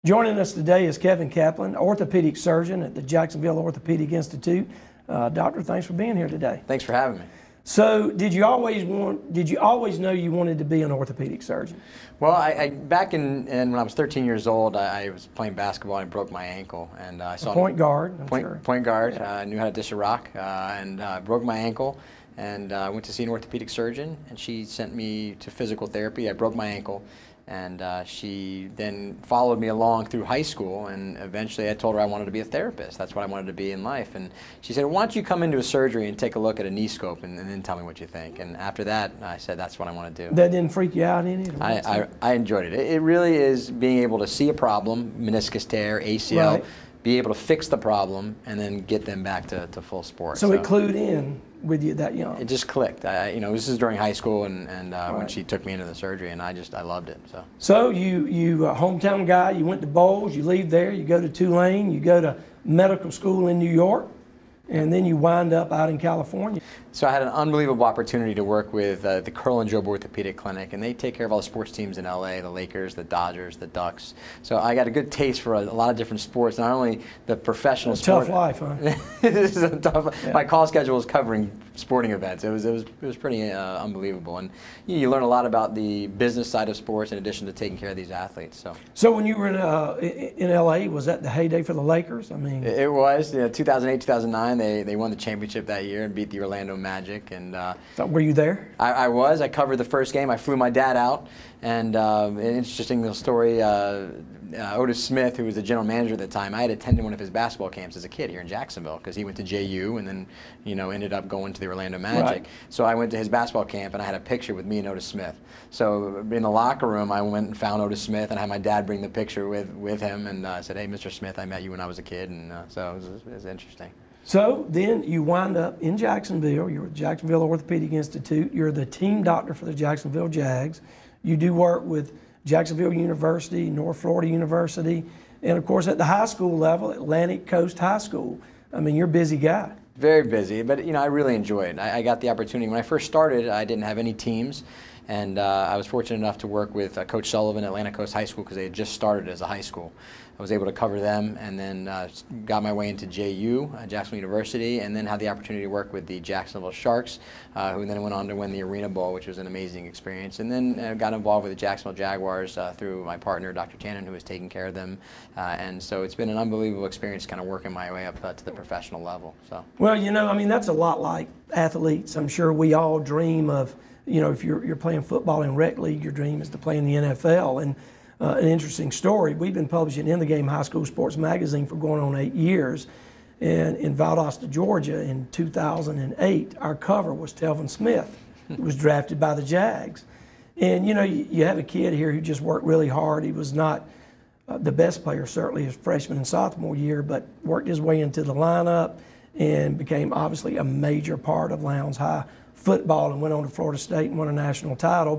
Joining us today is Kevin Kaplan, orthopedic surgeon at the Jacksonville Orthopedic Institute. Doctor, thanks for being here today. Thanks for having me. So, did you always know you wanted to be an orthopedic surgeon? Well, back in when I was 13 years old, I was playing basketball and I broke my ankle, and I saw point guard. Sure. Point guard. Yeah. I knew how to dish a rock, and broke my ankle, and I went to see an orthopedic surgeon, and she sent me to physical therapy. I broke my ankle. And she then followed me along through high school, and eventually I told her I wanted to be a therapist. That's what I wanted to be in life. And she said, why don't you come into a surgery and take a look at a knee scope and then tell me what you think. And after that, I said, that's what I want to do. That didn't freak you out any? I enjoyed it. It really is being able to see a problem, meniscus tear, ACL, right. Be able to fix the problem, and then get them back to full sport. So it clued in with you that young? It just clicked. This is during high school, and right. when she took me into the surgery, and I loved it. So you hometown guy, you went to Bowles, you leave there, you go to Tulane, you go to medical school in New York, and then you wind up out in California. So I had an unbelievable opportunity to work with the Curl and Job Orthopedic Clinic, and they take care of all the sports teams in LA, the Lakers, the Dodgers, the Ducks. So I got a good taste for a lot of different sports, not only the professional sport. Tough life, huh? This is a tough. Yeah. My call schedule was covering sporting events. It was pretty unbelievable, and you learn a lot about the business side of sports in addition to taking care of these athletes. So when you were in LA, was that the heyday for the Lakers? I mean, it was. 2008, 2009. They won the championship that year and beat the Orlando Magic. And so were you there? I was. I covered the first game. I flew my dad out. And an interesting little story, Otis Smith, who was the general manager at the time, I had attended one of his basketball camps as a kid here in Jacksonville because he went to JU and then, ended up going to the Orlando Magic. Right. So I went to his basketball camp and I had a picture with me and Otis Smith. So in the locker room, I went and found Otis Smith and I had my dad bring the picture with him and I said, hey, Mr. Smith, I met you when I was a kid. And so it was interesting. So then you wind up in Jacksonville. You're at Jacksonville Orthopedic Institute. You're the team doctor for the Jacksonville Jags. You do work with Jacksonville University, North Florida University, and of course at the high school level, Atlantic Coast High School. I mean, you're a busy guy. Very busy, but I really enjoy it. I got the opportunity. When I first started, I didn't have any teams, and I was fortunate enough to work with Coach Sullivan at Atlantic Coast High School because they had just started as a high school. I was able to cover them and then got my way into JU, Jacksonville University, and then had the opportunity to work with the Jacksonville Sharks, who then went on to win the Arena Bowl, which was an amazing experience. And then got involved with the Jacksonville Jaguars through my partner, Dr. Tannen, who was taking care of them. And so it's been an unbelievable experience kind of working my way up to the professional level. So. Well, I mean, that's a lot like athletes. I'm sure we all dream of, if you're playing football in rec league, your dream is to play in the NFL. And an interesting story, we've been publishing In the Game High School Sports Magazine for going on 8 years. And in Valdosta, Georgia in 2008, our cover was Telvin Smith, who was drafted by the Jags. And you have a kid here who just worked really hard. He was not the best player, certainly his freshman and sophomore year, but worked his way into the lineup and became obviously a major part of Lowndes High football and went on to Florida State and won a national title.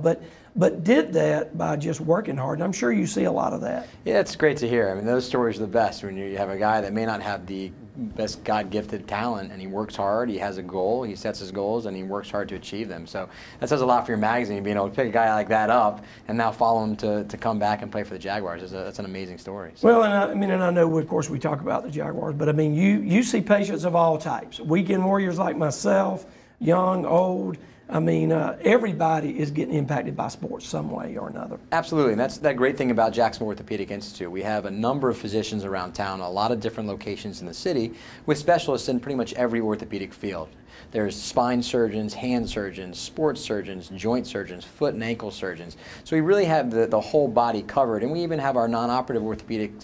But did that by just working hard, and I'm sure you see a lot of that. Yeah, it's great to hear. I mean, those stories are the best when you have a guy that may not have the best God-gifted talent, and he works hard, he has a goal, he sets his goals, and he works hard to achieve them. So that says a lot for your magazine, being able to pick a guy like that up and now follow him to come back and play for the Jaguars. That's an amazing story. So. Well, and I know, of course, we talk about the Jaguars, but I mean, you see patients of all types. Weekend warriors like myself, young, old. I mean, everybody is getting impacted by sports some way or another. Absolutely, and that's that great thing about Jacksonville Orthopedic Institute. We have a number of physicians around town, a lot of different locations in the city, with specialists in pretty much every orthopedic field. There's spine surgeons, hand surgeons, sports surgeons, joint surgeons, foot and ankle surgeons. So we really have the whole body covered, and we even have our non-operative orthopedic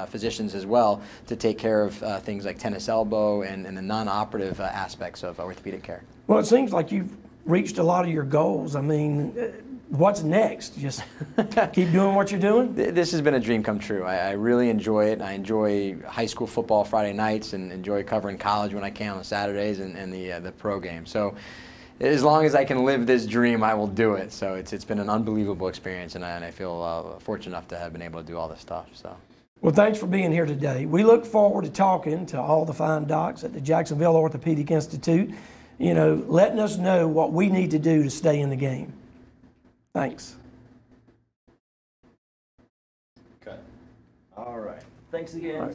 physicians as well to take care of things like tennis elbow and the non-operative aspects of orthopedic care. Well, it seems like you've reached a lot of your goals. I mean, what's next? Just keep doing what you're doing? This has been a dream come true. I really enjoy it. I enjoy high school football Friday nights and enjoy covering college when I can on Saturdays and the pro game. So as long as I can live this dream, I will do it. So it's been an unbelievable experience, and I feel fortunate enough to have been able to do all this stuff. So. Well, thanks for being here today. We look forward to talking to all the fine docs at the Jacksonville Orthopedic Institute, letting us know what we need to do to stay in the game. Thanks. All right. Thanks again.